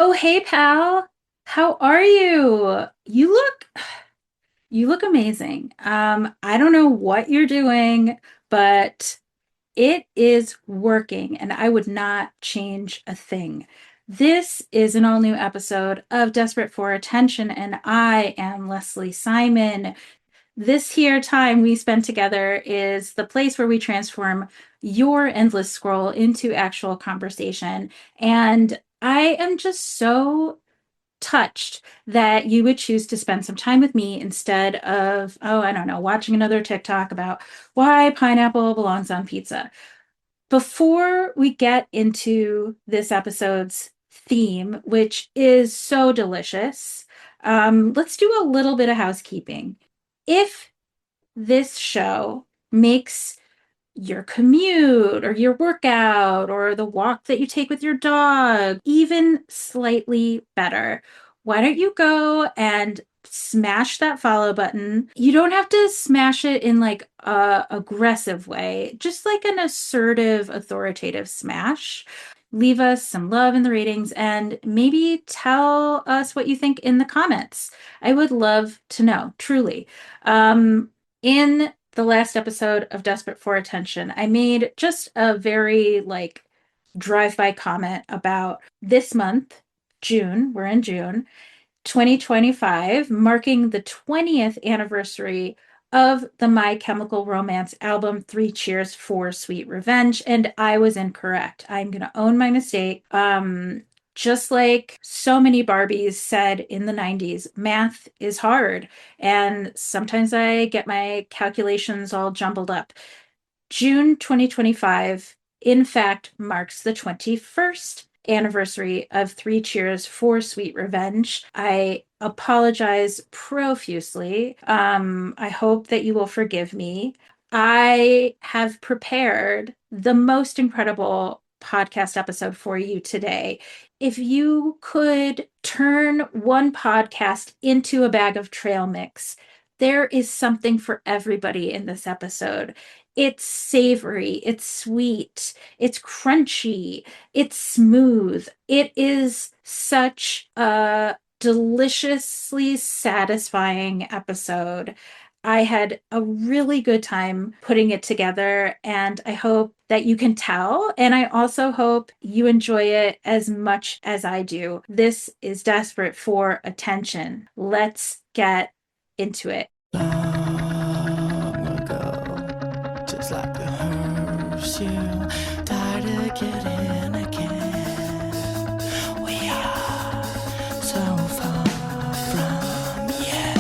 Oh, hey pal. How are you? You look amazing. I don't know what you're doing, but it is working and I would not change a thing. This is an all new episode of Desperate for Attention and I am Leslie Simon. This here time we spend together is the place where we transform your endless scroll into actual conversation. And I am just so touched that you would choose to spend some time with me instead of, oh, I don't know, watching another TikTok about why pineapple belongs on pizza. Before we get into this episode's theme, which is so delicious, let's do a little bit of housekeeping. If this show makes your commute or your workout or the walk that you take with your dog even slightly better, why don't you go and smash that follow button? You don't have to smash it in like a aggressive way, just like an assertive, authoritative smash. Leave us some love in the ratings and maybe tell us what you think in the comments. I would love to know, truly. In the last episode of Desperate for Attention, I made just a very like drive-by comment about this month, June, we're in June, 2025, marking the 20th anniversary of the My Chemical Romance album, Three Cheers for Sweet Revenge. And I was incorrect. I'm going to own my mistake. Just like so many Barbies said in the 90s, math is hard. And sometimes I get my calculations all jumbled up. June 2025, in fact, marks the 21st anniversary of Three Cheers for Sweet Revenge. I apologize profusely. I hope that you will forgive me. I have prepared the most incredible podcast episode for you today. If you could turn one podcast into a bag of trail mix, there is something for everybody in this episode. It's savory, it's sweet, it's crunchy, it's smooth. It is such a deliciously satisfying episode. I had a really good time putting it together, and I hope that you can tell. And I also hope you enjoy it as much as I do. This is Desperate for Attention. Let's get into it. Long ago, just like a hearse, you died to get in again. We are so far from you.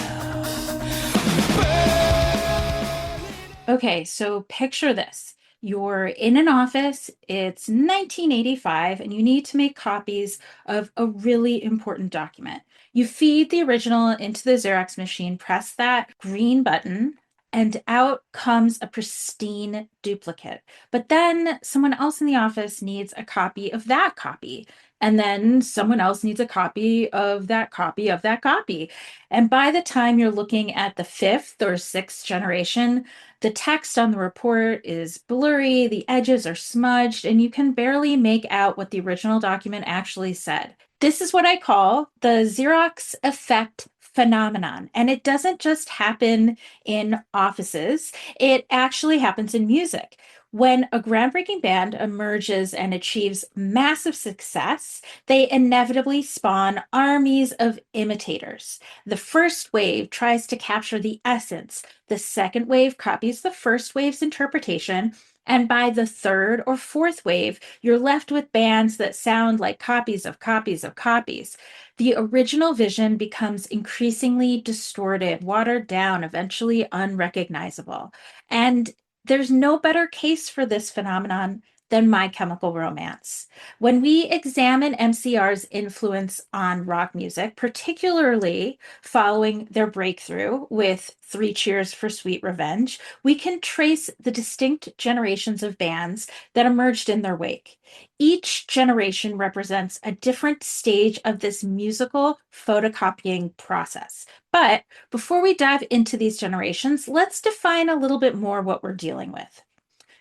Okay, so picture this. You're in an office, it's 1985, and you need to make copies of a really important document. You feed the original into the Xerox machine, press that green button, and out comes a pristine duplicate. But then someone else in the office needs a copy of that copy. And then someone else needs a copy of that copy of that copy. And by the time you're looking at the fifth or sixth generation, the text on the report is blurry, the edges are smudged, and you can barely make out what the original document actually said. This is what I call the Xerox effect phenomenon. And it doesn't just happen in offices, it actually happens in music. When a groundbreaking band emerges and achieves massive success, they inevitably spawn armies of imitators. The first wave tries to capture the essence, the second wave copies the first wave's interpretation, and by the third or fourth wave, you're left with bands that sound like copies of copies of copies. The original vision becomes increasingly distorted, watered down, eventually unrecognizable. And there's no better case for this phenomenon than My Chemical Romance. When we examine MCR's influence on rock music, particularly following their breakthrough with Three Cheers for Sweet Revenge, we can trace the distinct generations of bands that emerged in their wake. Each generation represents a different stage of this musical photocopying process. But before we dive into these generations, let's define a little bit more what we're dealing with.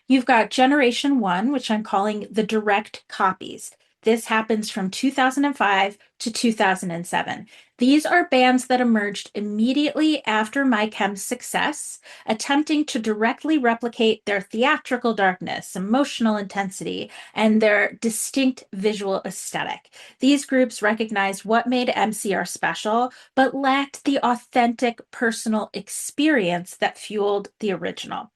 You've got generation one, which I'm calling the direct copies. This happens from 2005 to 2007. These are bands that emerged immediately after My Chem's success, attempting to directly replicate their theatrical darkness, emotional intensity, and their distinct visual aesthetic. These groups recognized what made MCR special, but lacked the authentic personal experience that fueled the original.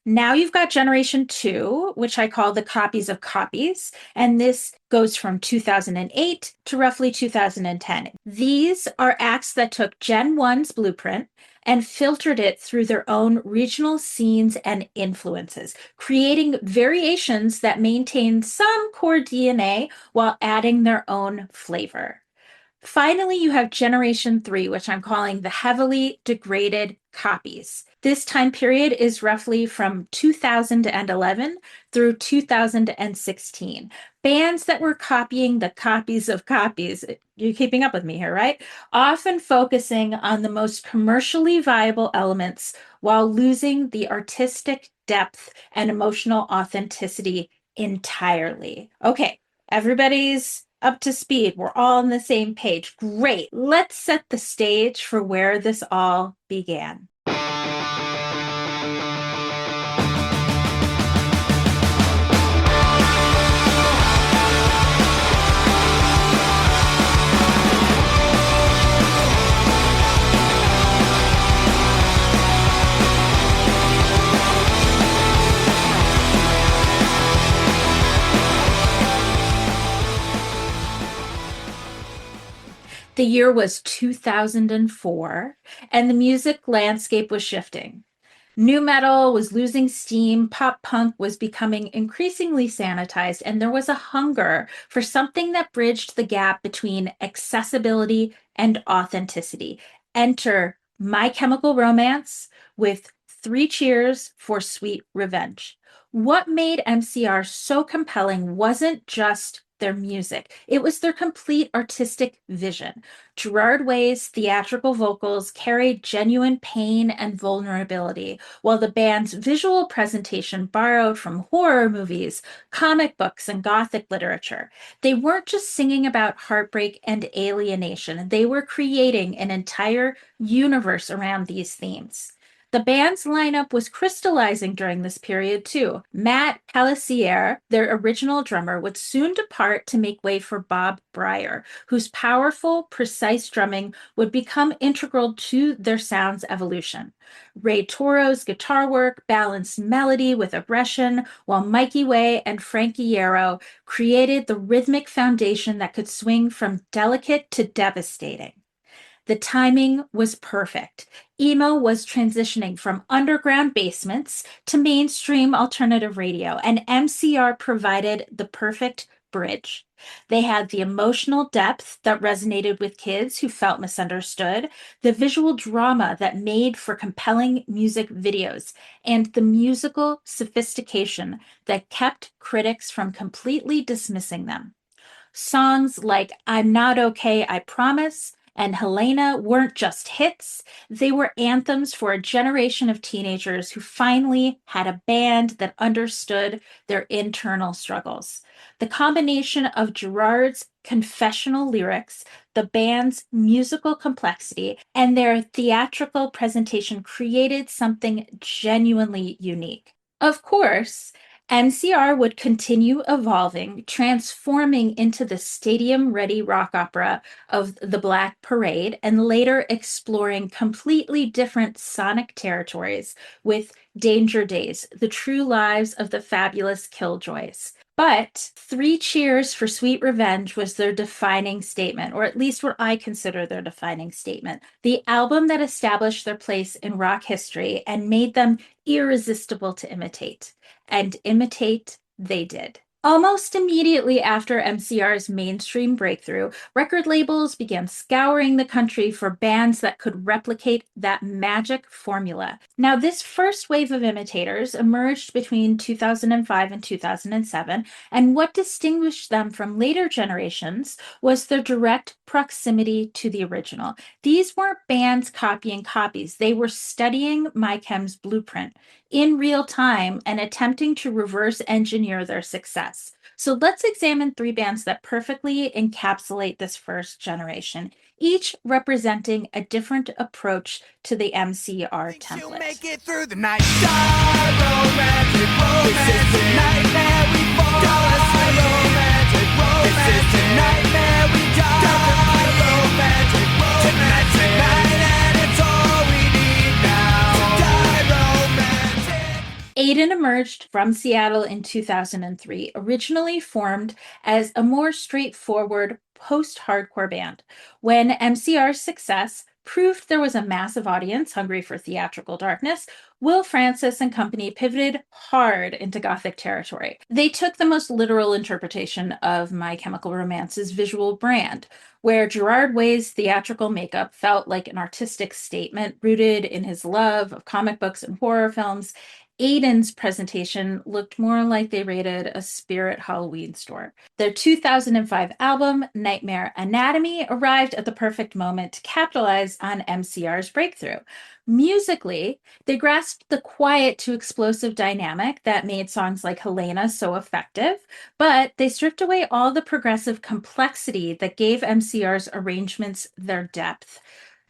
Now you've got generation two, which I call the copies of copies, and this goes from 2008 to roughly 2010. These are acts that took Gen 1's blueprint and filtered it through their own regional scenes and influences, creating variations that maintain some core DNA while adding their own flavor. Finally, you have generation three, which I'm calling the heavily degraded copies. This time period is roughly from 2011 through 2016. Bands that were copying the copies of copies. You're keeping up with me here, right? Often focusing on the most commercially viable elements while losing the artistic depth and emotional authenticity entirely. Okay, everybody's up to speed. We're all on the same page. Great. Let's set the stage for where this all began. The year was 2004, and the music landscape was shifting. New metal was losing steam, pop punk was becoming increasingly sanitized, and there was a hunger for something that bridged the gap between accessibility and authenticity. Enter My Chemical Romance with Three Cheers for Sweet Revenge. What made MCR so compelling wasn't just their music, it was their complete artistic vision. Gerard Way's theatrical vocals carried genuine pain and vulnerability, while the band's visual presentation borrowed from horror movies, comic books, and Gothic literature. They weren't just singing about heartbreak and alienation, they were creating an entire universe around these themes. The band's lineup was crystallizing during this period too. Matt Palacier, their original drummer, would soon depart to make way for Bob Breyer, whose powerful, precise drumming would become integral to their sound's evolution. Ray Toro's guitar work balanced melody with aggression, while Mikey Way and Frankie Yarrow created the rhythmic foundation that could swing from delicate to devastating. The timing was perfect. Emo was transitioning from underground basements to mainstream alternative radio, and MCR provided the perfect bridge. They had the emotional depth that resonated with kids who felt misunderstood, the visual drama that made for compelling music videos, and the musical sophistication that kept critics from completely dismissing them. Songs like I'm Not Okay, I Promise and Helena weren't just hits, they were anthems for a generation of teenagers who finally had a band that understood their internal struggles. The combination of Gerard's confessional lyrics, the band's musical complexity, and their theatrical presentation created something genuinely unique. Of course, MCR would continue evolving, transforming into the stadium ready rock opera of the Black Parade, and later exploring completely different sonic territories with Danger Days, the true lives of the fabulous Killjoys. But Three Cheers for Sweet Revenge was their defining statement, or at least what I consider their defining statement. The album that established their place in rock history and made them irresistible to imitate. And imitate they did. Almost immediately after MCR's mainstream breakthrough, record labels began scouring the country for bands that could replicate that magic formula. Now, this first wave of imitators emerged between 2005 and 2007, and what distinguished them from later generations was their direct proximity to the original. These weren't bands copying copies, they were studying MyChem's blueprint in real time and attempting to reverse engineer their success. success. So let's examine three bands that perfectly encapsulate this first generation, each representing a different approach to the MCR Think she'll template. make it through the night. Die romantic, romantic. This is the nightmare we fall. Die romantic, romantic. This is the nightmare we die. Romantic, romantic. Tonight and it's all we need now. Die romantic. Aiden emerged from Seattle in 2003, originally formed as a more straightforward post-hardcore band. When MCR's success proved there was a massive audience hungry for theatrical darkness, Will Francis and company pivoted hard into gothic territory. They took the most literal interpretation of My Chemical Romance's visual brand, where Gerard Way's theatrical makeup felt like an artistic statement rooted in his love of comic books and horror films. Aiden's presentation looked more like they raided a Spirit Halloween store. Their 2005 album, Nightmare Anatomy, arrived at the perfect moment to capitalize on MCR's breakthrough. Musically, they grasped the quiet to explosive dynamic that made songs like Helena so effective, but they stripped away all the progressive complexity that gave MCR's arrangements their depth.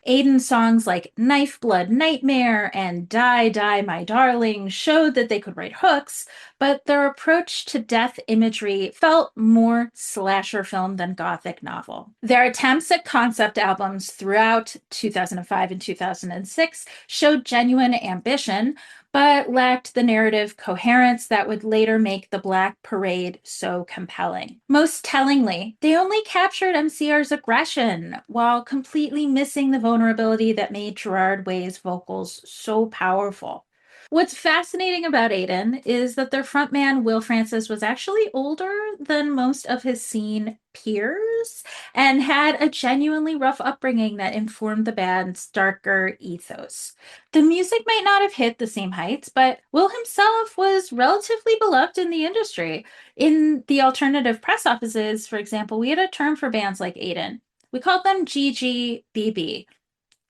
Aiden's songs like Knife Blood Nightmare and Die Die My Darling showed that they could write hooks, but their approach to death imagery felt more slasher film than gothic novel. Their attempts at concept albums throughout 2005 and 2006 showed genuine ambition, but lacked the narrative coherence that would later make the Black Parade so compelling. Most tellingly, they only captured MCR's aggression while completely missing the vulnerability that made Gerard Way's vocals so powerful. What's fascinating about Aiden is that their frontman, Will Francis, was actually older than most of his scene peers and had a genuinely rough upbringing that informed the band's darker ethos. The music might not have hit the same heights, but Will himself was relatively beloved in the industry. In the alternative press offices, for example, we had a term for bands like Aiden. We called them GGBB.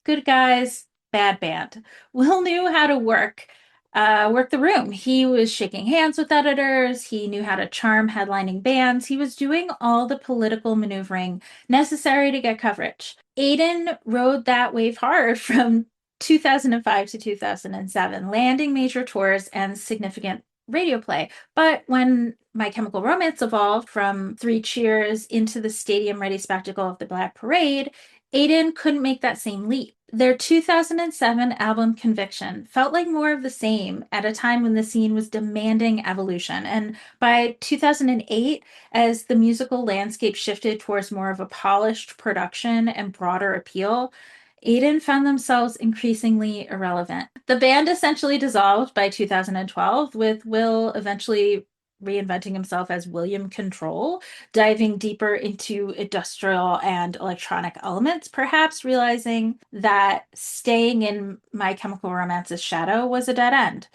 Good guys, bad band. Will knew how to work the room. He was shaking hands with editors. He knew how to charm headlining bands. He was doing all the political maneuvering necessary to get coverage. Aiden rode that wave hard from 2005 to 2007, landing major tours and significant radio play. But when My Chemical Romance evolved from Three Cheers into the stadium-ready spectacle of the Black Parade, Aiden couldn't make that same leap. Their 2007 album Conviction felt like more of the same at a time when the scene was demanding evolution. And by 2008, as the musical landscape shifted towards more of a polished production and broader appeal, Aiden found themselves increasingly irrelevant. The band essentially dissolved by 2012, with Will eventually reinventing himself as William Control, diving deeper into industrial and electronic elements, perhaps realizing that staying in My Chemical Romance's shadow was a dead end.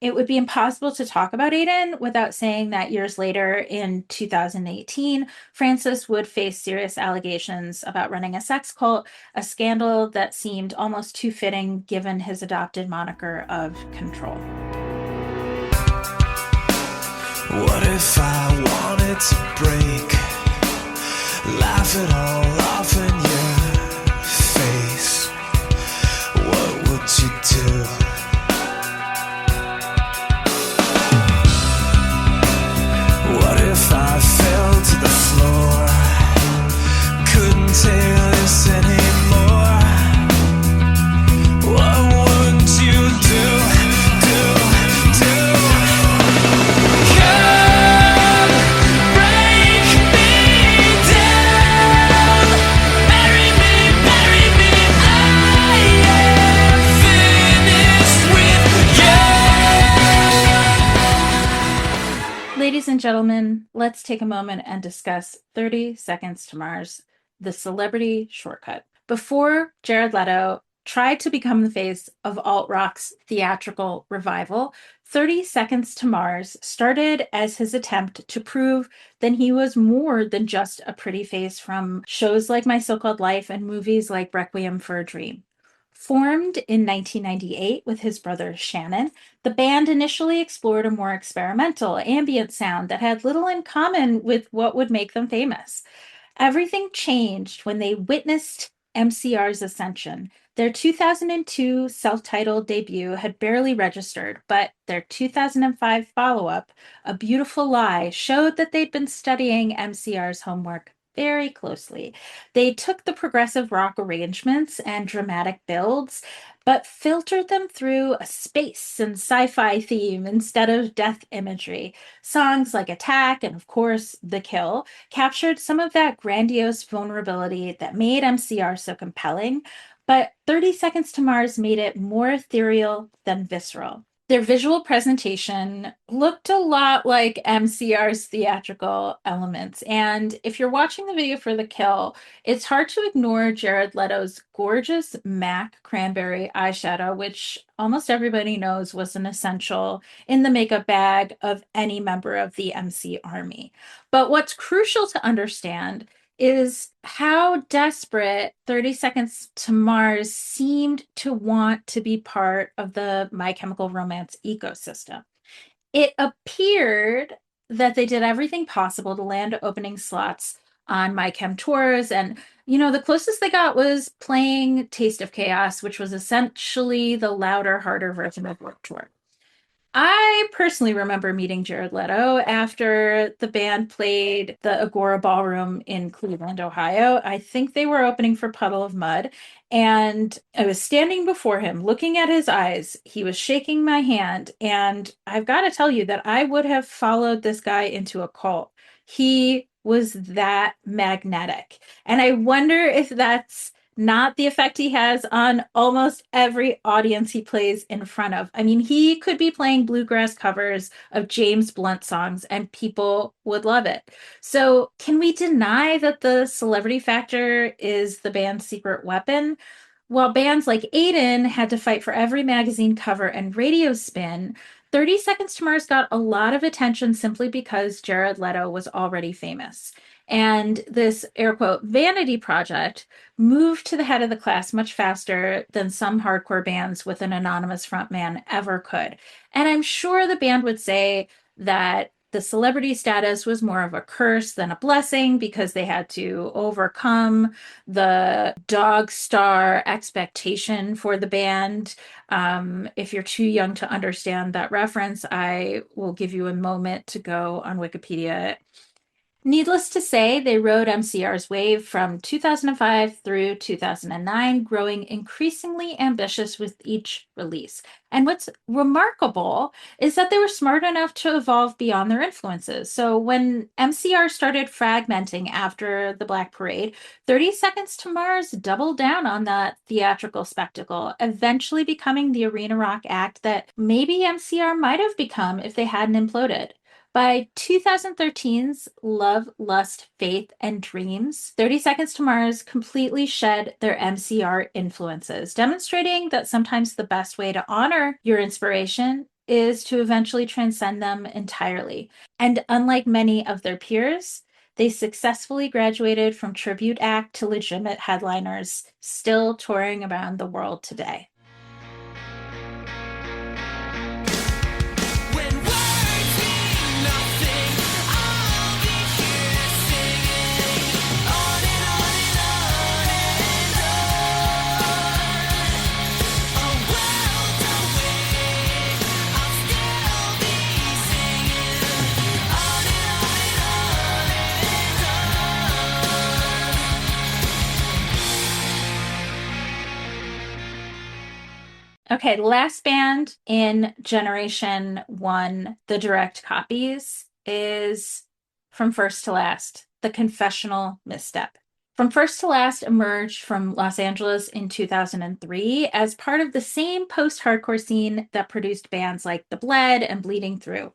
It would be impossible to talk about Aiden without saying that years later, in 2018, Francis would face serious allegations about running a sex cult, a scandal that seemed almost too fitting given his adopted moniker of Control. What if I wanted to break? Laugh it all off in your face. What would you do? What if I fell to the floor? Couldn't take this anymore. What would you do? Ladies and gentlemen, let's take a moment and discuss 30 Seconds to Mars, the celebrity shortcut. Before Jared Leto tried to become the face of alt-rock's theatrical revival, 30 Seconds to Mars started as his attempt to prove that he was more than just a pretty face from shows like My So-Called Life and movies like Requiem for a Dream. Formed in 1998 with his brother Shannon, the band initially explored a more experimental ambient sound that had little in common with what would make them famous. Everything changed when they witnessed MCR's ascension. Their 2002 self titled debut had barely registered, but their 2005 follow up, A Beautiful Lie, showed that they'd been studying MCR's homework very closely. They took the progressive rock arrangements and dramatic builds, but filtered them through a space and sci fi theme instead of death imagery. Songs like Attack and, of course, The Kill captured some of that grandiose vulnerability that made MCR so compelling, but 30 Seconds to Mars made it more ethereal than visceral. Their visual presentation looked a lot like MCR's theatrical elements. And if you're watching the video for The Kill, it's hard to ignore Jared Leto's gorgeous MAC cranberry eyeshadow, which almost everybody knows was an essential in the makeup bag of any member of the MC Army. But what's crucial to understand is how desperate 30 Seconds to Mars seemed to want to be part of the My Chemical Romance ecosystem. It appeared that they did everything possible to land opening slots on My Chem tours. And, the closest they got was playing Taste of Chaos, which was essentially the louder, harder version of Warped Tour. I personally remember meeting Jared Leto after the band played the Agora Ballroom in Cleveland, Ohio. I think they were opening for Puddle of Mud. And I was standing before him, looking at his eyes. He was shaking my hand. And I've got to tell you that I would have followed this guy into a cult. He was that magnetic. And I wonder if that's not the effect he has on almost every audience he plays in front of. I mean, he could be playing bluegrass covers of James Blunt songs and people would love it. So, can we deny that the celebrity factor is the band's secret weapon? While bands like Aiden had to fight for every magazine cover and radio spin, 30 Seconds to Mars got a lot of attention simply because Jared Leto was already famous. And this air quote vanity project moved to the head of the class much faster than some hardcore bands with an anonymous frontman ever could. And I'm sure the band would say that the celebrity status was more of a curse than a blessing because they had to overcome the dog star expectation for the band. If you're too young to understand that reference, I will give you a moment to go on Wikipedia. Needless to say, they rode MCR's wave from 2005 through 2009, growing increasingly ambitious with each release. And what's remarkable is that they were smart enough to evolve beyond their influences. So when MCR started fragmenting after the Black Parade, 30 Seconds to Mars doubled down on that theatrical spectacle, eventually becoming the arena rock act that maybe MCR might have become if they hadn't imploded. By 2013's Love, Lust, Faith, and Dreams, 30 Seconds to Mars completely shed their MCR influences, demonstrating that sometimes the best way to honor your inspiration is to eventually transcend them entirely. And unlike many of their peers, they successfully graduated from tribute act to legitimate headliners, still touring around the world today. When words mean nothing, I'll be here singing on and on and on and on. A world away, I'll still be singing on and on and Okay, the last band in Generation 1, the direct copies, is From First to Last, The Confessional Misstep. From First to Last emerged from Los Angeles in 2003 as part of the same post-hardcore scene that produced bands like The Bled and Bleeding Through.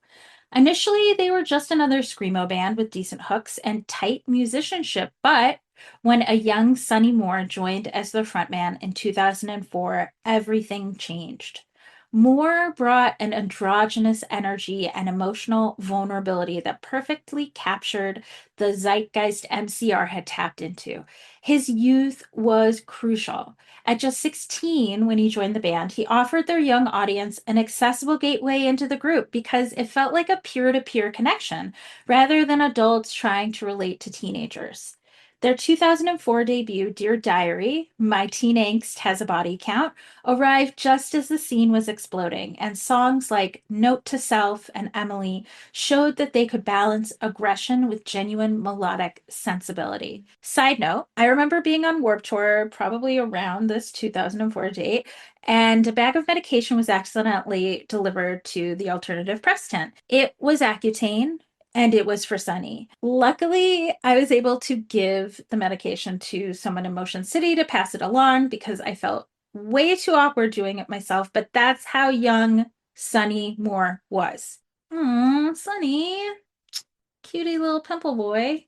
Initially, they were just another screamo band with decent hooks and tight musicianship, but when a young Sonny Moore joined as the frontman in 2004, everything changed. Moore brought an androgynous energy and emotional vulnerability that perfectly captured the zeitgeist MCR had tapped into. His youth was crucial. At just 16, when he joined the band, he offered their young audience an accessible gateway into the group because it felt like a peer to peer connection rather than adults trying to relate to teenagers. Their 2004 debut, Dear Diary, My Teen Angst Has a Body Count, arrived just as the scene was exploding, and songs like Note to Self and Emily showed that they could balance aggression with genuine melodic sensibility. Side note, I remember being on Warped Tour probably around this 2004 date, and a bag of medication was accidentally delivered to the alternative press tent. It was Accutane, and it was for Sunny. Luckily, I was able to give the medication to someone in Motion City to pass it along because I felt way too awkward doing it myself, but that's how young Sunny Moore was. Sunny, cutie little pimple boy.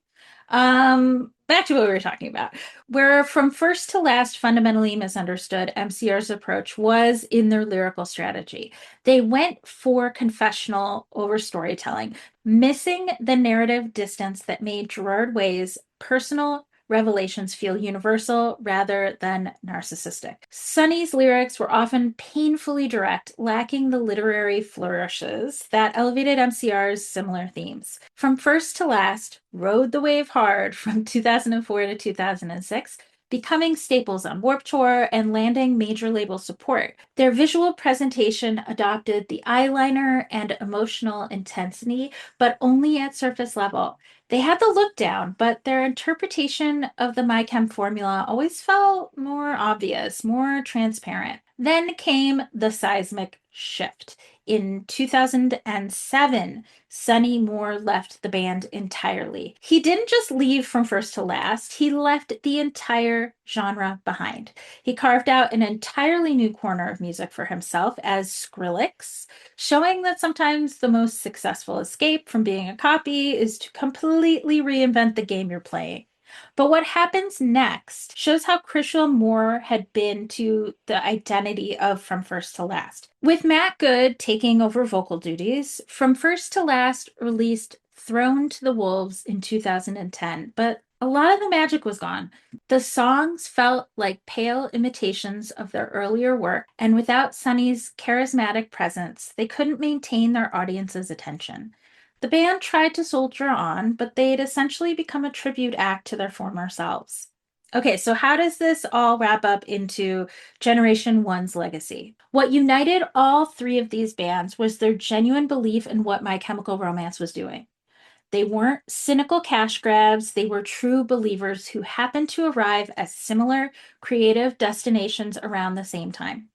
Back to what we were talking about. Where from first to last fundamentally misunderstood, MCR's approach was in their lyrical strategy. They went for confessional over storytelling, missing the narrative distance that made Gerard Way's personal revelations feel universal rather than narcissistic. Sonny's lyrics were often painfully direct, lacking the literary flourishes that elevated MCR's similar themes. From first to last, rode the wave hard from 2004 to 2006, becoming staples on Warped Tour and landing major label support. Their visual presentation adopted the eyeliner and emotional intensity, but only at surface level. They had the look down, but their interpretation of the MyChem formula always felt more obvious, more transparent. Then came the seismic shift. In 2007, Sonny Moore left the band entirely. He didn't just leave from first to last, he left the entire genre behind. He carved out an entirely new corner of music for himself as Skrillex, showing that sometimes the most successful escape from being a copy is to completely reinvent the game you're playing. But what happens next shows how crucial Moore had been to the identity of From First to Last. With Matt Good taking over vocal duties, From First to Last released Thrown to the Wolves in 2010, but a lot of the magic was gone. The songs felt like pale imitations of their earlier work, and without Sonny's charismatic presence, they couldn't maintain their audience's attention. The band tried to soldier on, but they'd essentially become a tribute act to their former selves. Okay, so how does this all wrap up into Generation One's legacy? What united all three of these bands was their genuine belief in what My Chemical Romance was doing. They weren't cynical cash grabs, they were true believers who happened to arrive at similar creative destinations around the same time.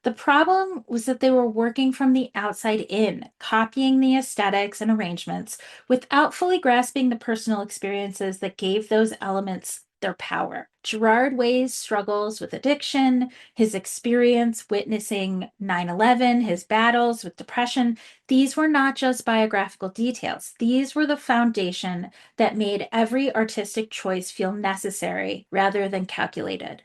The problem was that they were working from the outside in, copying the aesthetics and arrangements without fully grasping the personal experiences that gave those elements their power. Gerard Way's struggles with addiction, his experience witnessing 9/11, his battles with depression, these were not just biographical details. These were the foundation that made every artistic choice feel necessary rather than calculated.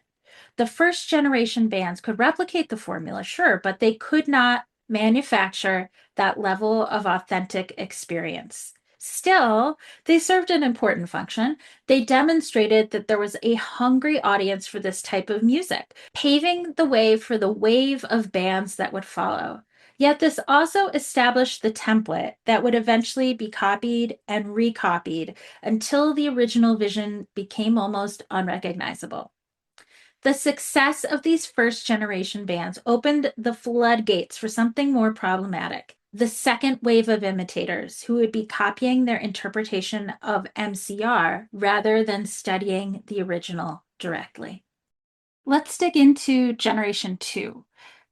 The first generation bands could replicate the formula, sure, but they could not manufacture that level of authentic experience. Still, they served an important function. They demonstrated that there was a hungry audience for this type of music, paving the way for the wave of bands that would follow. Yet this also established the template that would eventually be copied and recopied until the original vision became almost unrecognizable. The success of these first generation bands opened the floodgates for something more problematic. The second wave of imitators who would be copying their interpretation of MCR rather than studying the original directly. Let's dig into Generation 2,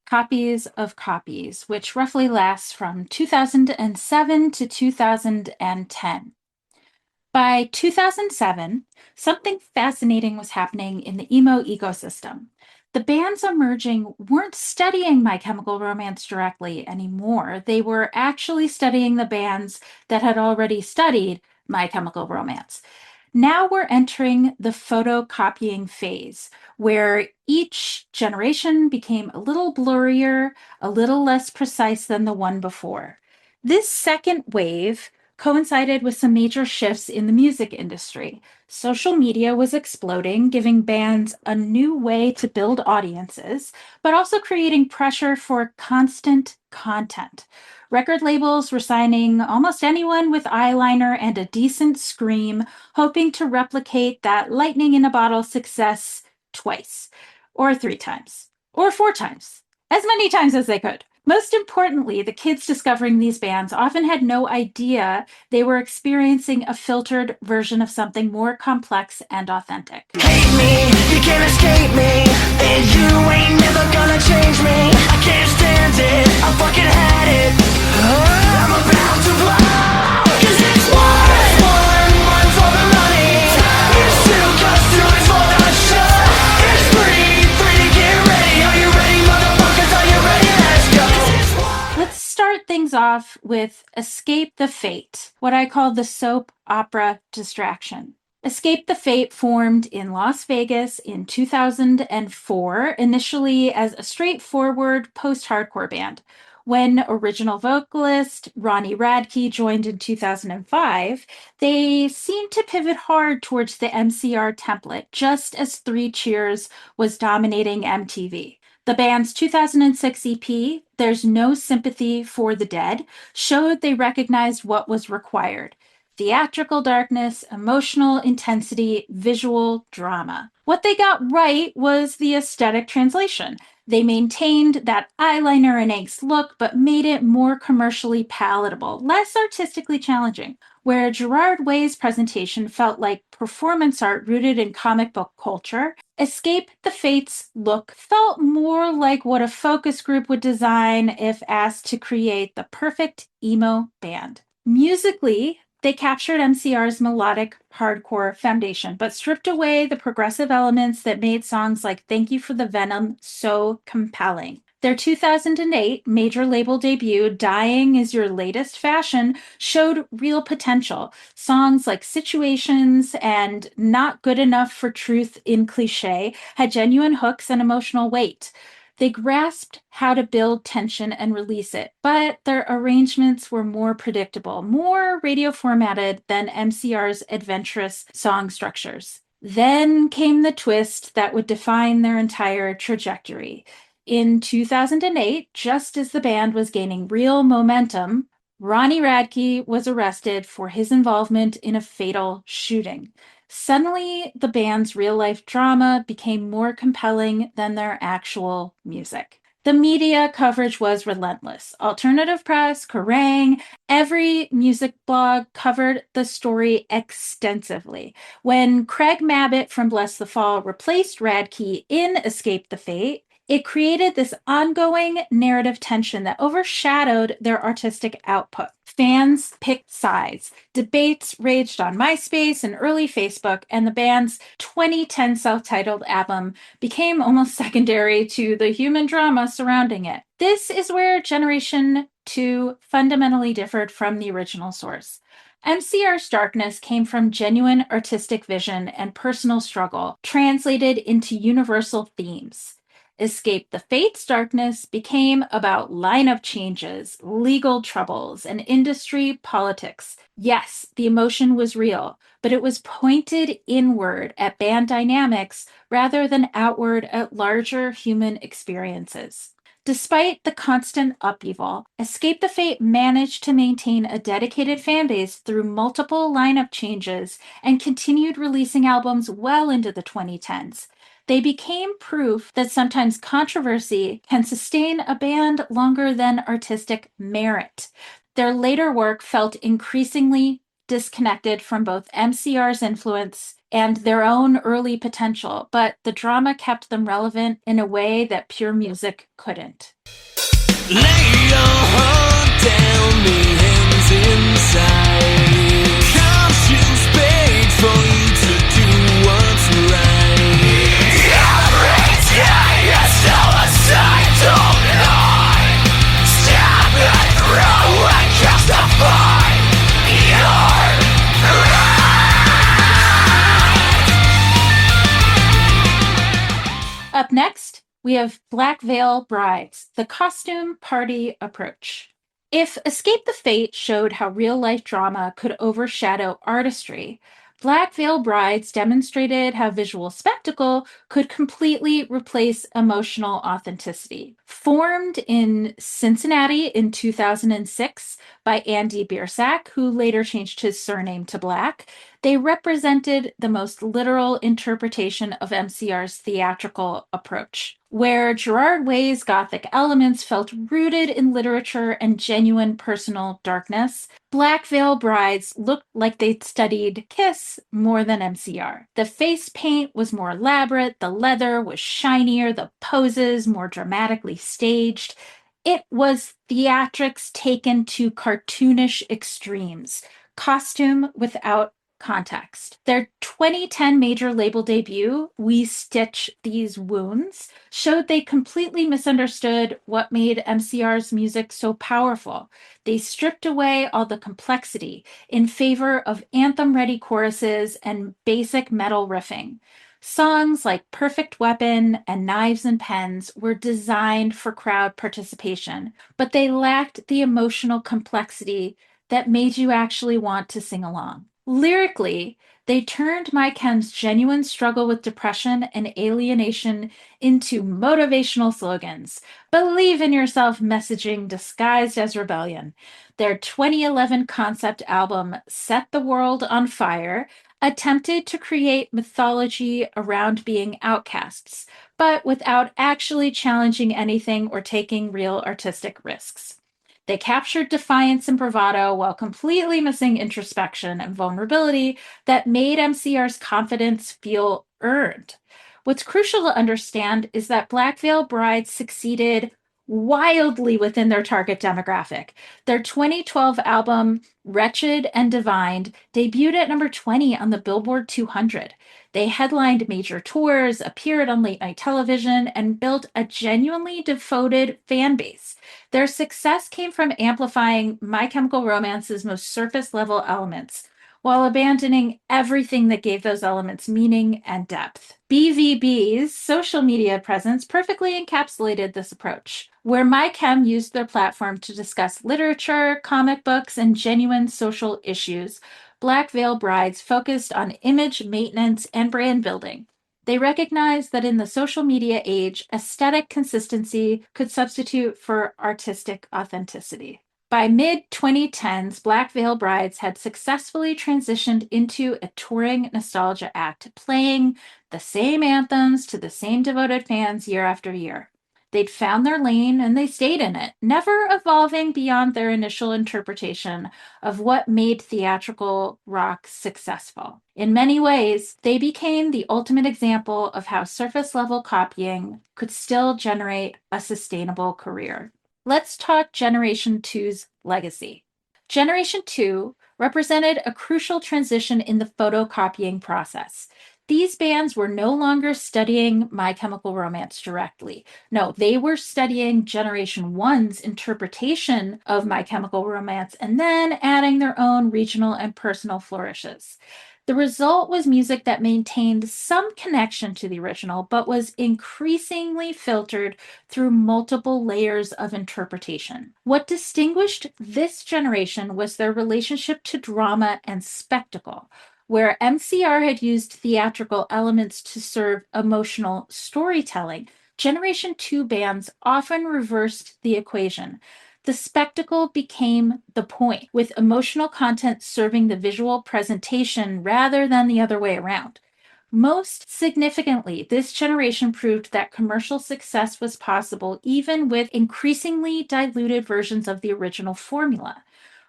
Copies of Copies, which roughly lasts from 2007 to 2010. By 2007, something fascinating was happening in the emo ecosystem. The bands emerging weren't studying My Chemical Romance directly anymore. They were actually studying the bands that had already studied My Chemical Romance. Now we're entering the photocopying phase, where each generation became a little blurrier, a little less precise than the one before. This second wave coincided with some major shifts in the music industry. Social media was exploding, giving bands a new way to build audiences, but also creating pressure for constant content. Record labels were signing almost anyone with eyeliner and a decent scream, hoping to replicate that lightning in a bottle success twice, or three times, or four times, as many times as they could. Most importantly, the kids discovering these bands often had no idea they were experiencing a filtered version of something more complex and authentic. Hate me, you can't escape me, and you ain't never gonna change me. I can't stand it, I fucking had it. I'm about to blow, 'cause it's one for the money. It's two costumes for the show. It's three to get ready. Are you ready, motherfuckers? Are you ready? Let's go. Let's start things off with Escape the Fate, what I call the soap opera distraction. Escape the Fate formed in Las Vegas in 2004, initially as a straightforward post-hardcore band. When original vocalist Ronnie Radke joined in 2005, they seemed to pivot hard towards the MCR template, just as Three Cheers was dominating MTV. The band's 2006 EP, There's No Sympathy for the Dead, showed they recognized what was required: theatrical darkness, emotional intensity, visual drama. What they got right was the aesthetic translation. They maintained that eyeliner and angst look, but made it more commercially palatable, less artistically challenging. Where Gerard Way's presentation felt like performance art rooted in comic book culture, Escape the Fate's look felt more like what a focus group would design if asked to create the perfect emo band. Musically, they captured MCR's melodic hardcore foundation, but stripped away the progressive elements that made songs like Thank You for the Venom so compelling. Their 2008 major label debut, Dying Is Your Latest Fashion, showed real potential. Songs like Situations and Not Good Enough for Truth in Cliche had genuine hooks and emotional weight. They grasped how to build tension and release it, but their arrangements were more predictable, more radio formatted than MCR's adventurous song structures. Then came the twist that would define their entire trajectory. In 2008, just as the band was gaining real momentum, Ronnie Radke was arrested for his involvement in a fatal shooting. Suddenly, the band's real-life drama became more compelling than their actual music. The media coverage was relentless. Alternative press, Kerrang, every music blog covered the story extensively. When Craig Mabbitt from Bless the Fall replaced Radke in Escape the Fate, it created this ongoing narrative tension that overshadowed their artistic output. Fans picked sides. Debates raged on MySpace and early Facebook, and the band's 2010 self-titled album became almost secondary to the human drama surrounding it. This is where Generation 2 fundamentally differed from the original source. MCR's darkness came from genuine artistic vision and personal struggle, translated into universal themes. Escape the Fate's darkness became about lineup changes, legal troubles, and industry politics. Yes, the emotion was real, but it was pointed inward at band dynamics rather than outward at larger human experiences. Despite the constant upheaval, Escape the Fate managed to maintain a dedicated fanbase through multiple lineup changes and continued releasing albums well into the 2010s. They became proof that sometimes controversy can sustain a band longer than artistic merit. Their later work felt increasingly disconnected from both MCR's influence and their own early potential, but the drama kept them relevant in a way that pure music couldn't. Lay your heart down, me hands inside. Conscience begs for you to do what's right. Stop and throw and justify your Up next, we have Black Veil Brides, the costume party approach. If Escape the Fate showed how real life drama could overshadow artistry, Black Veil Brides demonstrated how visual spectacle could completely replace emotional authenticity. Formed in Cincinnati in 2006 by Andy Biersack, who later changed his surname to Black, they represented the most literal interpretation of MCR's theatrical approach, where Gerard Way's Gothic elements felt rooted in literature and genuine personal darkness. Black Veil Brides looked like they'd studied Kiss more than MCR. The face paint was more elaborate, the leather was shinier, the poses more dramatically staged. It was theatrics taken to cartoonish extremes, costume without context. Their 2010 major label debut, We Stitch These Wounds, showed they completely misunderstood what made MCR's music so powerful. They stripped away all the complexity in favor of anthem-ready choruses and basic metal riffing. Songs like Perfect Weapon and Knives and Pens were designed for crowd participation, but they lacked the emotional complexity that made you actually want to sing along. Lyrically, they turned My Chem's genuine struggle with depression and alienation into motivational slogans. Believe in yourself messaging disguised as rebellion. Their 2011 concept album, Set the World on Fire, attempted to create mythology around being outcasts, but without actually challenging anything or taking real artistic risks. They captured defiance and bravado while completely missing introspection and vulnerability that made MCR's confidence feel earned. What's crucial to understand is that Black Veil Brides succeeded wildly within their target demographic. Their 2012 album, Wretched and Divined, debuted at number 20 on the Billboard 200. They headlined major tours, appeared on late night television, and built a genuinely devoted fan base. Their success came from amplifying My Chemical Romance's most surface level elements, while abandoning everything that gave those elements meaning and depth. BVB's social media presence perfectly encapsulated this approach, where My Chem used their platform to discuss literature, comic books, and genuine social issues. Black Veil Brides focused on image maintenance and brand building. They recognized that in the social media age, aesthetic consistency could substitute for artistic authenticity. By mid 2010s, Black Veil Brides had successfully transitioned into a touring nostalgia act, playing the same anthems to the same devoted fans year after year. They'd found their lane and they stayed in it, never evolving beyond their initial interpretation of what made theatrical rock successful. In many ways, they became the ultimate example of how surface level copying could still generate a sustainable career. Let's talk Generation 2's legacy. Generation 2 represented a crucial transition in the photocopying process. These bands were no longer studying My Chemical Romance directly. No, they were studying Generation 1's interpretation of My Chemical Romance and then adding their own regional and personal flourishes. The result was music that maintained some connection to the original, but was increasingly filtered through multiple layers of interpretation. What distinguished this generation was their relationship to drama and spectacle. Where MCR had used theatrical elements to serve emotional storytelling, Generation 2 bands often reversed the equation. The spectacle became the point, with emotional content serving the visual presentation rather than the other way around. Most significantly, this generation proved that commercial success was possible even with increasingly diluted versions of the original formula.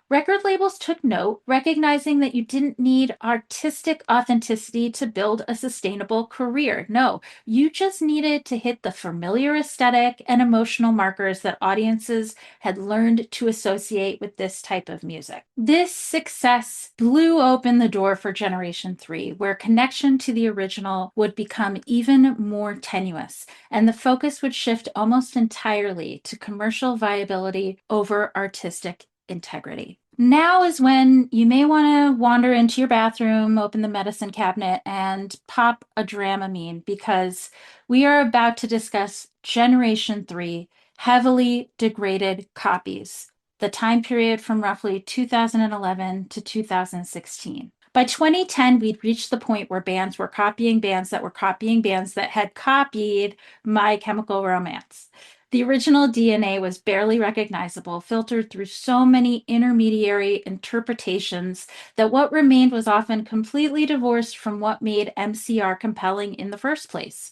Record labels took note, recognizing that you didn't need artistic authenticity to build a sustainable career. No, you just needed to hit the familiar aesthetic and emotional markers that audiences had learned to associate with this type of music. This success blew open the door for Generation 3, where connection to the original would become even more tenuous, and the focus would shift almost entirely to commercial viability over artistic integrity. Now is when you may want to wander into your bathroom, open the medicine cabinet, and pop a Dramamine because we are about to discuss Generation 3 heavily degraded copies, the time period from roughly 2011 to 2016. By 2010, we'd reached the point where bands were copying bands that were copying bands that had copied My Chemical Romance. The original DNA was barely recognizable, filtered through so many intermediary interpretations that what remained was often completely divorced from what made MCR compelling in the first place.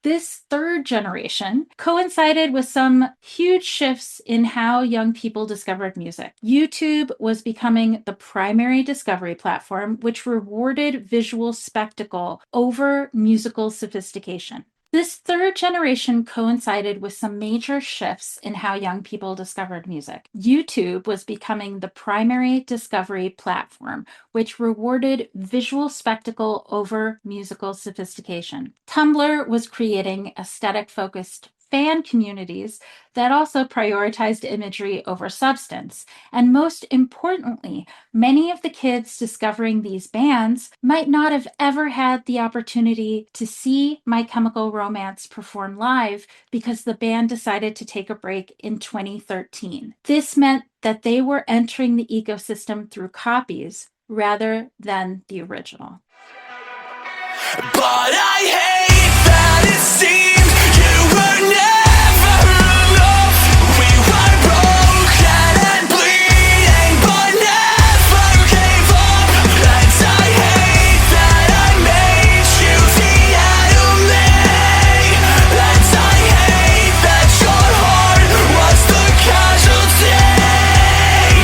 This third generation coincided with some huge shifts in how young people discovered music. YouTube was becoming the primary discovery platform, which rewarded visual spectacle over musical sophistication. This third generation coincided with some major shifts in how young people discovered music. YouTube was becoming the primary discovery platform, which rewarded visual spectacle over musical sophistication. Tumblr was creating aesthetic focused fan communities that also prioritized imagery over substance. And most importantly, many of the kids discovering these bands might not have ever had the opportunity to see My Chemical Romance perform live because the band decided to take a break in 2013. This meant that they were entering the ecosystem through copies rather than the original. But I hate that it seemed you were never enough. We were broken and bleeding, but never gave up. And I hate that I made you the enemy. And I hate that your heart was the casualty.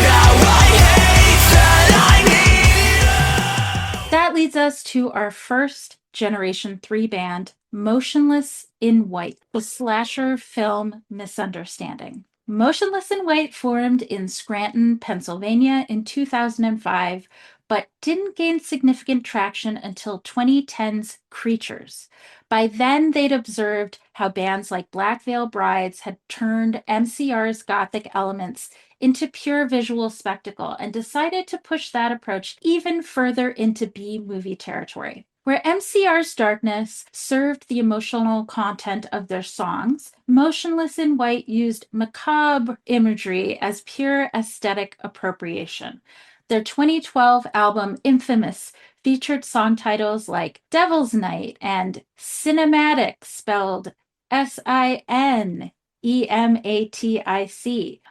Now I hate that I need you. That leads us to our first Generation 3 band, Motionless in White, the slasher film misunderstanding. Motionless in White formed in Scranton, Pennsylvania in 2005, but didn't gain significant traction until 2010's Creatures. By then, they'd observed how bands like Black Veil Brides had turned MCR's gothic elements into pure visual spectacle and decided to push that approach even further into B movie territory. Where MCR's darkness served the emotional content of their songs, Motionless in White used macabre imagery as pure aesthetic appropriation. Their 2012 album Infamous featured song titles like Devil's Night and Cinematic, spelled Sinematic,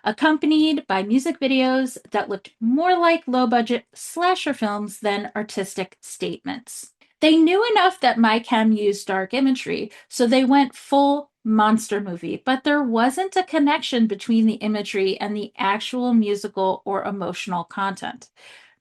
accompanied by music videos that looked more like low budget slasher films than artistic statements. They knew enough that My Chem used dark imagery, so they went full monster movie, but there wasn't a connection between the imagery and the actual musical or emotional content.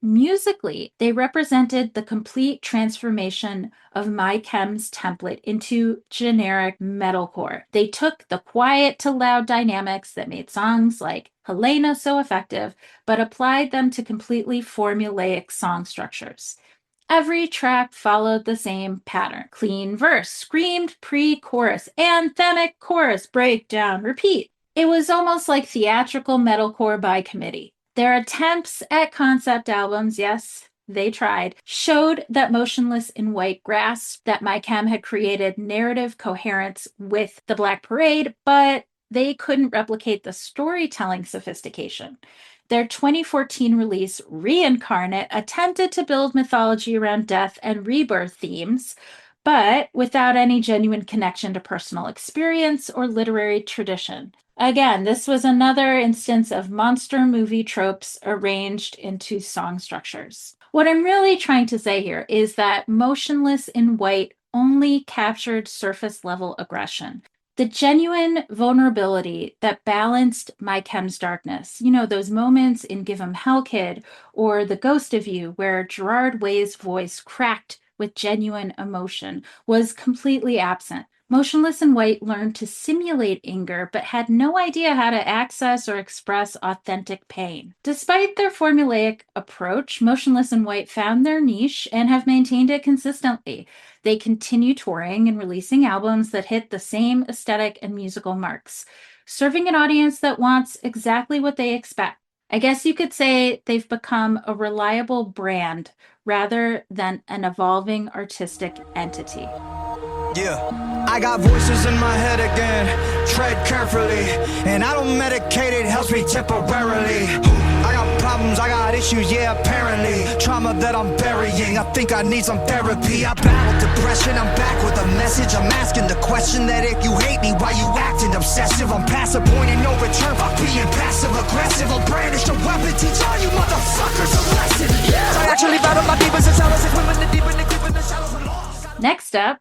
Musically, they represented the complete transformation of My Chem's template into generic metalcore. They took the quiet to loud dynamics that made songs like Helena so effective, but applied them to completely formulaic song structures. Every track followed the same pattern: clean verse, screamed pre chorus, anthemic chorus, breakdown, repeat. It was almost like theatrical metalcore by committee. Their attempts at concept albums, yes, they tried, showed that Motionless in White grasped that My Chem had created narrative coherence with the Black Parade, but they couldn't replicate the storytelling sophistication. Their 2014 release, Reincarnate, attempted to build mythology around death and rebirth themes, but without any genuine connection to personal experience or literary tradition. Again, this was another instance of monster movie tropes arranged into song structures. What I'm really trying to say here is that Motionless in White only captured surface level aggression. The genuine vulnerability that balanced My Chem's darkness, those moments in Give 'em Hell Kid or The Ghost of You, where Gerard Way's voice cracked with genuine emotion, was completely absent. Motionless in White learned to simulate anger, but had no idea how to access or express authentic pain. Despite their formulaic approach, Motionless in White found their niche and have maintained it consistently. They continue touring and releasing albums that hit the same aesthetic and musical marks, serving an audience that wants exactly what they expect. I guess you could say they've become a reliable brand rather than an evolving artistic entity. Yeah, I got voices in my head again. Tread carefully, and I don't medicate, it helps me temporarily. I got problems, I got issues, yeah, apparently. Trauma that I'm burying, I think I need some therapy. I battled depression, I'm back with a message. I'm asking the question that if you hate me, why you acting obsessive? I'm past the point of no return by being passive aggressive. I'll brandish a weapon, teach all you motherfuckers a lesson. Yeah. I actually battle my demons and shallows, and swim in the deep and the creep in the shallows and lost. Next up,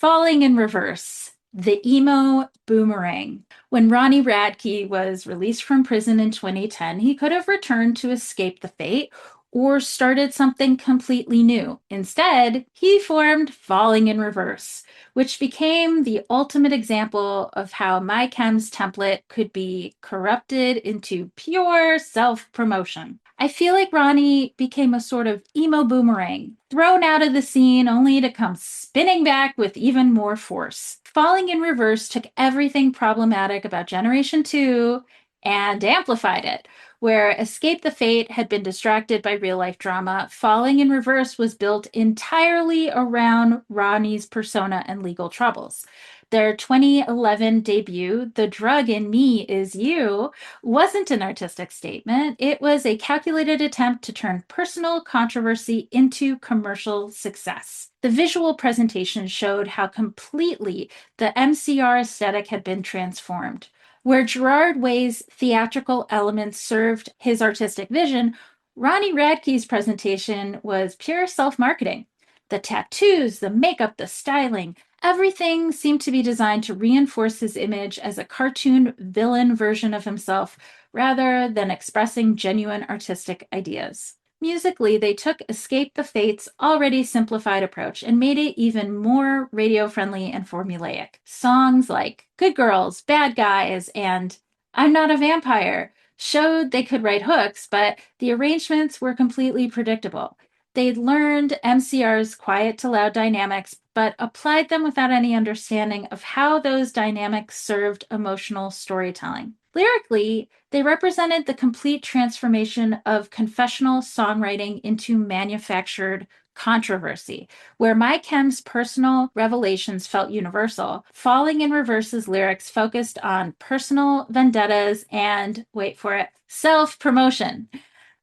Falling in Reverse, the emo boomerang. When Ronnie Radke was released from prison in 2010, he could have returned to escape the fate or started something completely new. Instead, he formed Falling in Reverse, which became the ultimate example of how My Chem's template could be corrupted into pure self-promotion. I feel like Ronnie became a sort of emo boomerang, thrown out of the scene only to come spinning back with even more force. Falling in Reverse took everything problematic about Generation 2 and amplified it. Where Escape the Fate had been distracted by real life drama, Falling in Reverse was built entirely around Ronnie's persona and legal troubles. Their 2011 debut, The Drug in Me Is You, wasn't an artistic statement. It was a calculated attempt to turn personal controversy into commercial success. The visual presentation showed how completely the MCR aesthetic had been transformed. Where Gerard Way's theatrical elements served his artistic vision, Ronnie Radke's presentation was pure self marketing. The tattoos, the makeup, the styling, everything seemed to be designed to reinforce his image as a cartoon villain version of himself rather than expressing genuine artistic ideas. Musically, they took Escape the Fate's already simplified approach and made it even more radio friendly and formulaic. Songs like Good Girls, Bad Guys, and I'm Not a Vampire showed they could write hooks, but the arrangements were completely predictable. They'd learned MCR's quiet to loud dynamics, but applied them without any understanding of how those dynamics served emotional storytelling. Lyrically, they represented the complete transformation of confessional songwriting into manufactured controversy. Where My Chem's personal revelations felt universal, Falling in Reverse's lyrics focused on personal vendettas and, wait for it, self promotion.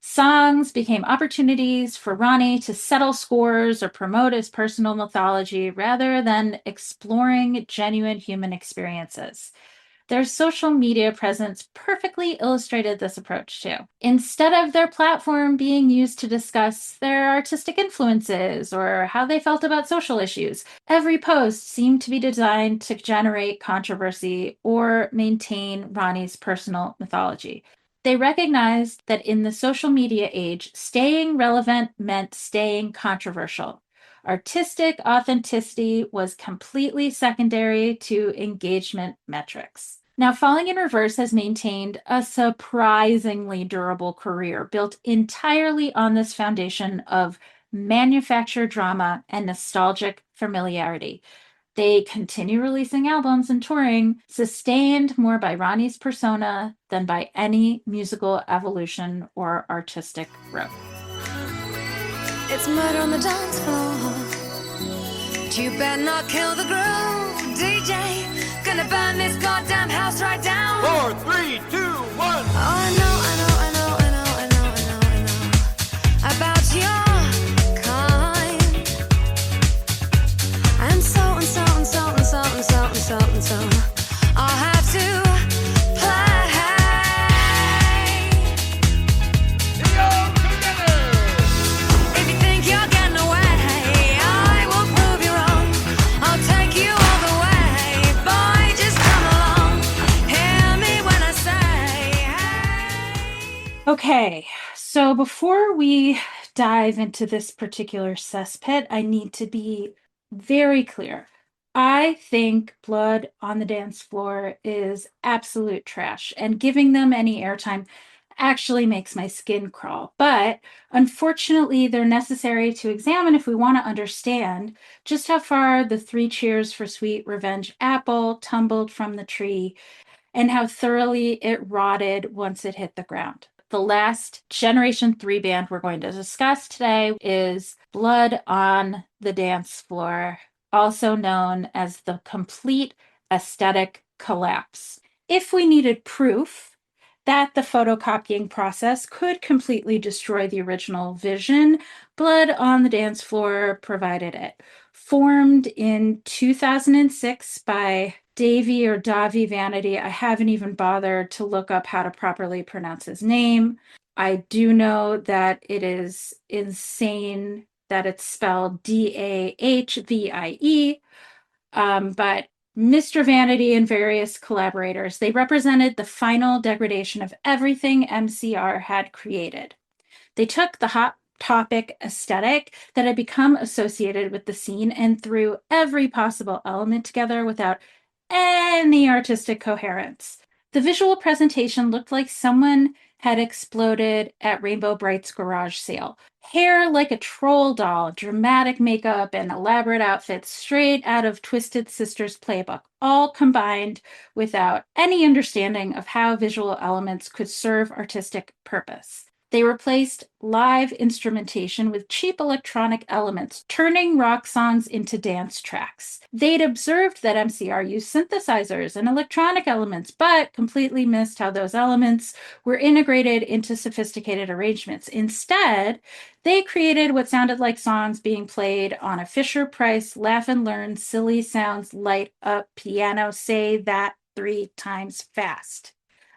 Songs became opportunities for Ronnie to settle scores or promote his personal mythology rather than exploring genuine human experiences. Their social media presence perfectly illustrated this approach too. Instead of their platform being used to discuss their artistic influences or how they felt about social issues, every post seemed to be designed to generate controversy or maintain Ronnie's personal mythology. They recognized that in the social media age, staying relevant meant staying controversial. Artistic authenticity was completely secondary to engagement metrics. Now, Falling in Reverse has maintained a surprisingly durable career built entirely on this foundation of manufactured drama and nostalgic familiarity. They continue releasing albums and touring, sustained more by Ronnie's persona than by any musical evolution or artistic growth. It's murder on the dance floor. You better not kill the groove, DJ. Gonna burn this goddamn house right down. 4, 3, 2, 1. Oh, I know about your kind. And so I'll have to Okay, so before we dive into this particular cesspit, I need to be very clear. I think Blood on the Dance Floor is absolute trash, and giving them any airtime actually makes my skin crawl. But unfortunately, they're necessary to examine if we want to understand just how far the Three Cheers for Sweet Revenge apple tumbled from the tree and how thoroughly it rotted once it hit the ground. The last Generation 3 band we're going to discuss today is Blood on the Dance Floor, also known as the complete aesthetic collapse. If we needed proof that the photocopying process could completely destroy the original vision, Blood on the Dance Floor provided it. Formed in 2006 by Davi Vanity. I haven't even bothered to look up how to properly pronounce his name. I do know that it is insane that it's spelled Dahvie. But Mr. Vanity and various collaborators, they represented the final degradation of everything MCR had created. They took the hot topic aesthetic that had become associated with the scene and threw every possible element together without any artistic coherence. The visual presentation looked like someone had exploded at Rainbow Bright's garage sale. Hair like a troll doll, dramatic makeup, and elaborate outfits straight out of Twisted Sister's playbook, all combined without any understanding of how visual elements could serve artistic purpose. They replaced live instrumentation with cheap electronic elements, turning rock songs into dance tracks. They'd observed that MCR used synthesizers and electronic elements, but completely missed how those elements were integrated into sophisticated arrangements. Instead, they created what sounded like songs being played on a Fisher-Price laugh and learn silly sounds light up piano. Say that 3 times fast.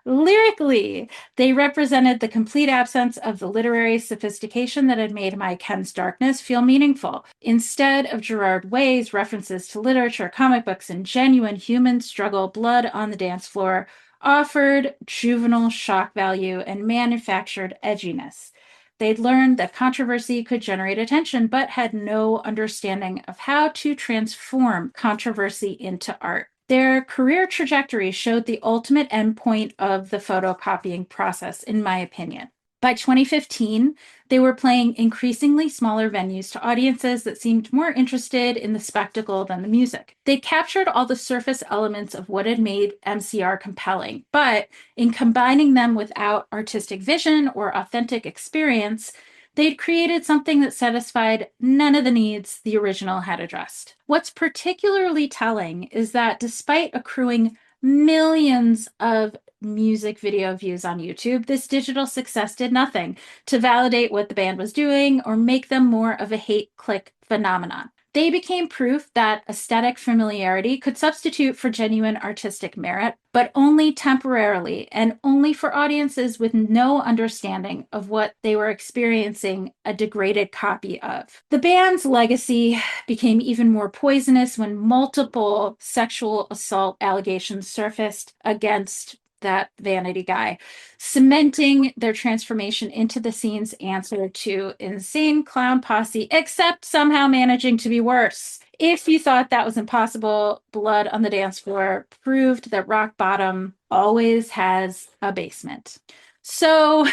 Lyrically, they represented the complete absence of the literary sophistication that had made My Ken's Darkness feel meaningful. Instead of Gerard Way's references to literature, comic books, and genuine human struggle, Blood on the Dance Floor offered juvenile shock value and manufactured edginess. They'd learned that controversy could generate attention, but had no understanding of how to transform controversy into art. Their career trajectory showed the ultimate endpoint of the photocopying process, in my opinion. By 2015, they were playing increasingly smaller venues to audiences that seemed more interested in the spectacle than the music. They captured all the surface elements of what had made MCR compelling, but in combining them without artistic vision or authentic experience, they'd created something that satisfied none of the needs the original had addressed. What's particularly telling is that despite accruing millions of music video views on YouTube, this digital success did nothing to validate what the band was doing or make them more of a hate click phenomenon. They became proof that aesthetic familiarity could substitute for genuine artistic merit, but only temporarily and only for audiences with no understanding of what they were experiencing a degraded copy of. The band's legacy became even more poisonous when multiple sexual assault allegations surfaced against that Vanity guy, cementing their transformation into the scene's answer to Insane Clown Posse, except somehow managing to be worse. If you thought that was impossible, Blood on the Dance Floor proved that rock bottom always has a basement. So,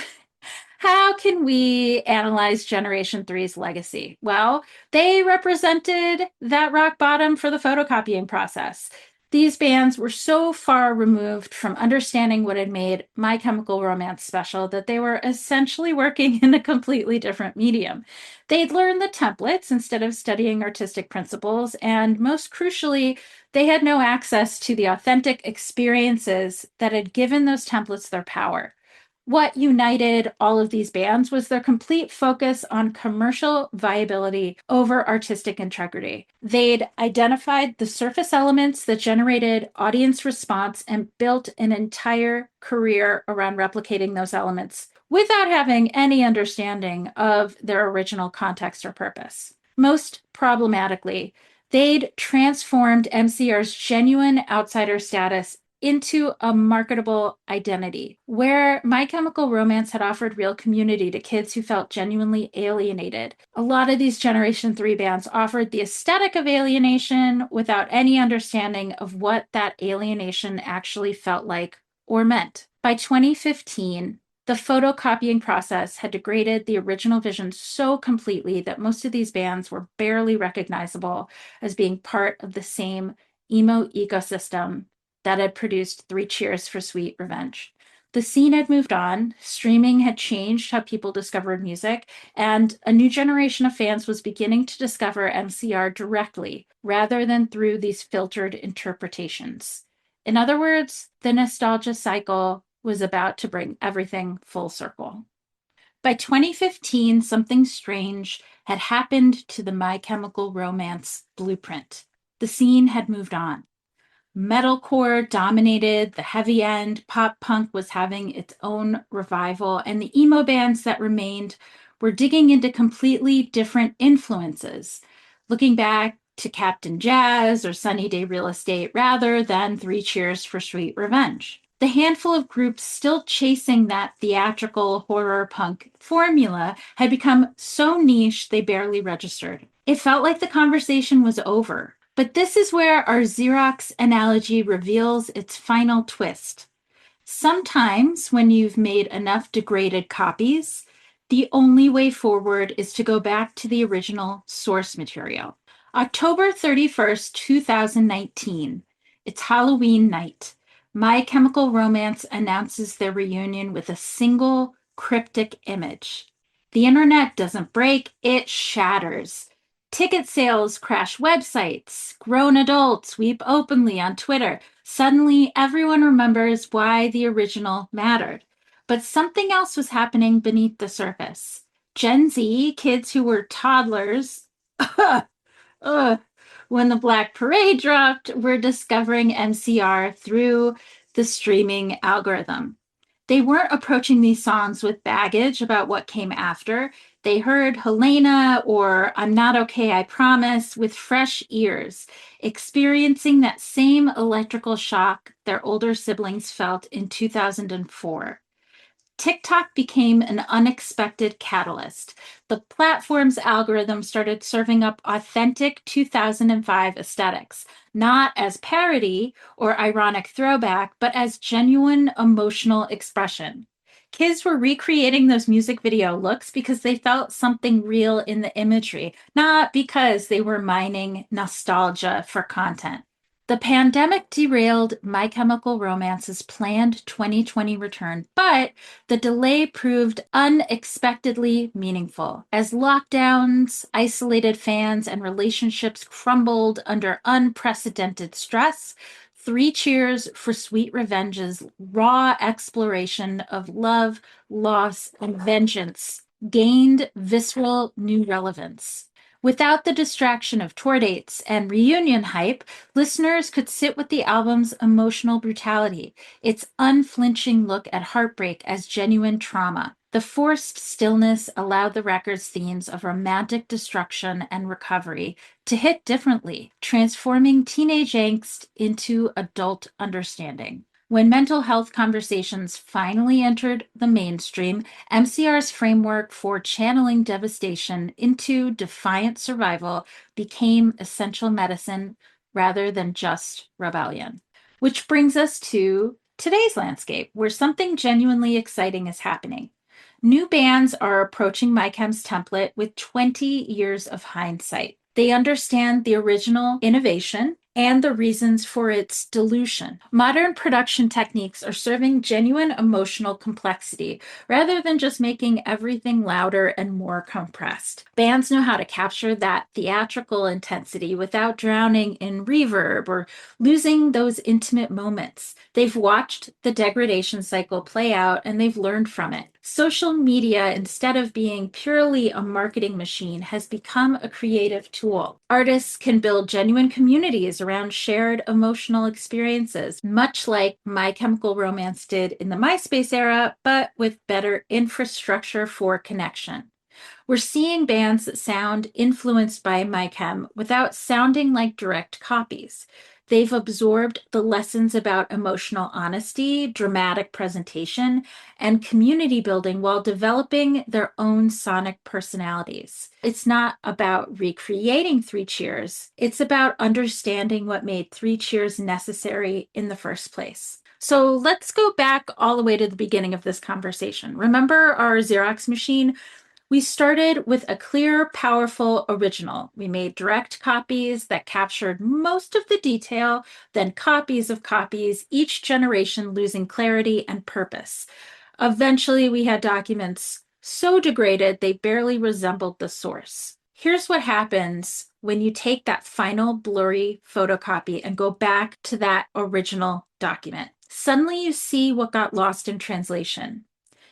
how can we analyze Generation 3's legacy? Well, they represented that rock bottom for the photocopying process. These bands were so far removed from understanding what had made My Chemical Romance special that they were essentially working in a completely different medium. They'd learned the templates instead of studying artistic principles, and most crucially, they had no access to the authentic experiences that had given those templates their power. What united all of these bands was their complete focus on commercial viability over artistic integrity. They'd identified the surface elements that generated audience response and built an entire career around replicating those elements without having any understanding of their original context or purpose. Most problematically, they'd transformed MCR's genuine outsider status into a marketable identity, where My Chemical Romance had offered real community to kids who felt genuinely alienated. A lot of these Generation 3 bands offered the aesthetic of alienation without any understanding of what that alienation actually felt like or meant. By 2015, the photocopying process had degraded the original vision so completely that most of these bands were barely recognizable as being part of the same emo ecosystem that had produced Three Cheers for Sweet Revenge. The scene had moved on, streaming had changed how people discovered music, and a new generation of fans was beginning to discover MCR directly rather than through these filtered interpretations. In other words, the nostalgia cycle was about to bring everything full circle. By 2015, something strange had happened to the My Chemical Romance blueprint. The scene had moved on. Metalcore dominated the heavy end, pop punk was having its own revival, and the emo bands that remained were digging into completely different influences, looking back to Captain Jazz or Sunny Day Real Estate rather than Three Cheers for Sweet Revenge. The handful of groups still chasing that theatrical horror punk formula had become so niche they barely registered. It felt like the conversation was over. But this is where our Xerox analogy reveals its final twist. Sometimes, when you've made enough degraded copies, the only way forward is to go back to the original source material. October 31st, 2019. It's Halloween night. My Chemical Romance announces their reunion with a single cryptic image. The internet doesn't break, it shatters. Ticket sales crash websites. Grown adults weep openly on Twitter. Suddenly, everyone remembers why the original mattered. But something else was happening beneath the surface. Gen Z, kids who were toddlers, when the Black Parade dropped, were discovering MCR through the streaming algorithm. They weren't approaching these songs with baggage about what came after. They heard Helena or I'm Not Okay, I Promise with fresh ears, experiencing that same electrical shock their older siblings felt in 2004. TikTok became an unexpected catalyst. The platform's algorithm started serving up authentic 2005 aesthetics, not as parody or ironic throwback, but as genuine emotional expression. Kids were recreating those music video looks because they felt something real in the imagery, not because they were mining nostalgia for content. The pandemic derailed My Chemical Romance's planned 2020 return, but the delay proved unexpectedly meaningful. As lockdowns, isolated fans, and relationships crumbled under unprecedented stress, Three Cheers for Sweet Revenge's raw exploration of love, loss, and vengeance gained visceral new relevance. Without the distraction of tour dates and reunion hype, listeners could sit with the album's emotional brutality, its unflinching look at heartbreak as genuine trauma. The forced stillness allowed the record's themes of romantic destruction and recovery to hit differently, transforming teenage angst into adult understanding. When mental health conversations finally entered the mainstream, MCR's framework for channeling devastation into defiant survival became essential medicine rather than just rebellion. Which brings us to today's landscape, where something genuinely exciting is happening. New bands are approaching MyChem's template with 20 years of hindsight. They understand the original innovation and the reasons for its dilution. Modern production techniques are serving genuine emotional complexity rather than just making everything louder and more compressed. Bands know how to capture that theatrical intensity without drowning in reverb or losing those intimate moments. They've watched the degradation cycle play out and they've learned from it. Social media, instead of being purely a marketing machine, has become a creative tool. Artists can build genuine communities around shared emotional experiences, much like My Chemical Romance did in the MySpace era, but with better infrastructure for connection. We're seeing bands that sound influenced by MyChem without sounding like direct copies. They've absorbed the lessons about emotional honesty, dramatic presentation, and community building while developing their own sonic personalities. It's not about recreating Three Cheers, it's about understanding what made Three Cheers necessary in the first place. So let's go back all the way to the beginning of this conversation. Remember our Xerox machine? We started with a clear, powerful original. We made direct copies that captured most of the detail, then copies of copies, each generation losing clarity and purpose. Eventually, we had documents so degraded they barely resembled the source. Here's what happens when you take that final blurry photocopy and go back to that original document. Suddenly, you see what got lost in translation.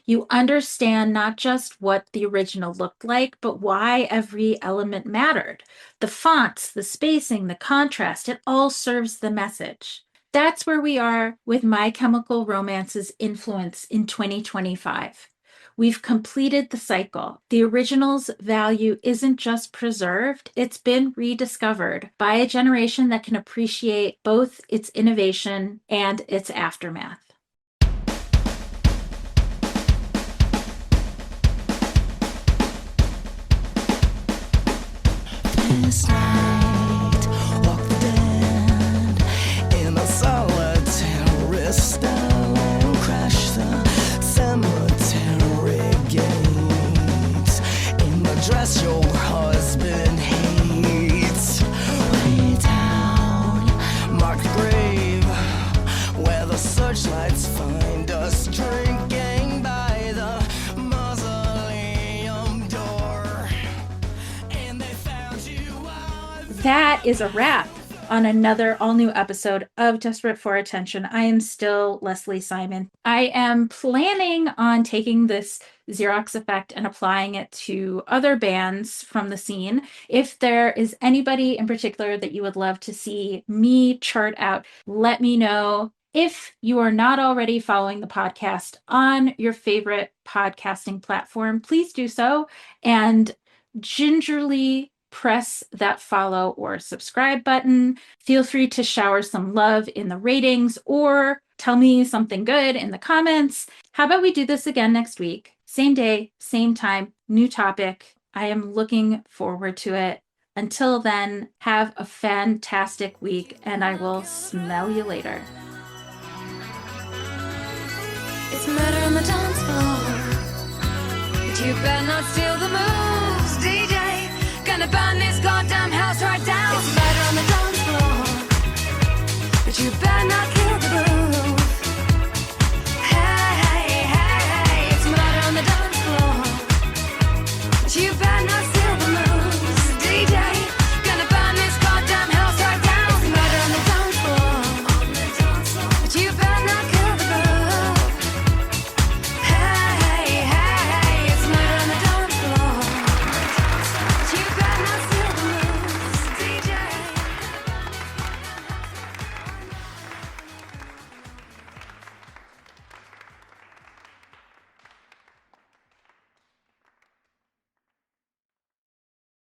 You understand not just what the original looked like, but why every element mattered. The fonts, the spacing, the contrast, it all serves the message. That's where we are with My Chemical Romance's influence in 2025. We've completed the cycle. The original's value isn't just preserved, it's been rediscovered by a generation that can appreciate both its innovation and its aftermath. This night, walk the dead in a solitary style and crash the cemetery gates in the dress your husband hates. Way down, mark the grave where the searchlights find us drinking by the mausoleum door. And they found you. That is a wrap on another all-new episode of Desperate for Attention. I am still Leslie Simon. I am planning on taking this Xerox effect and applying it to other bands from the scene. If there is anybody in particular that you would love to see me chart out, let me know. If you are not already following the podcast on your favorite podcasting platform, please do so and gingerly press that follow or subscribe button. Feel free to shower some love in the ratings or tell me something good in the comments. How about we do this again next week? Same day, same time, new topic. I am looking forward to it. Until then, have a fantastic week and I will smell you later. It's murder on the dance floor, but you better not steal the moves, DJ. Gonna burn this goddamn house right down. It's murder on the dance floor, but you better not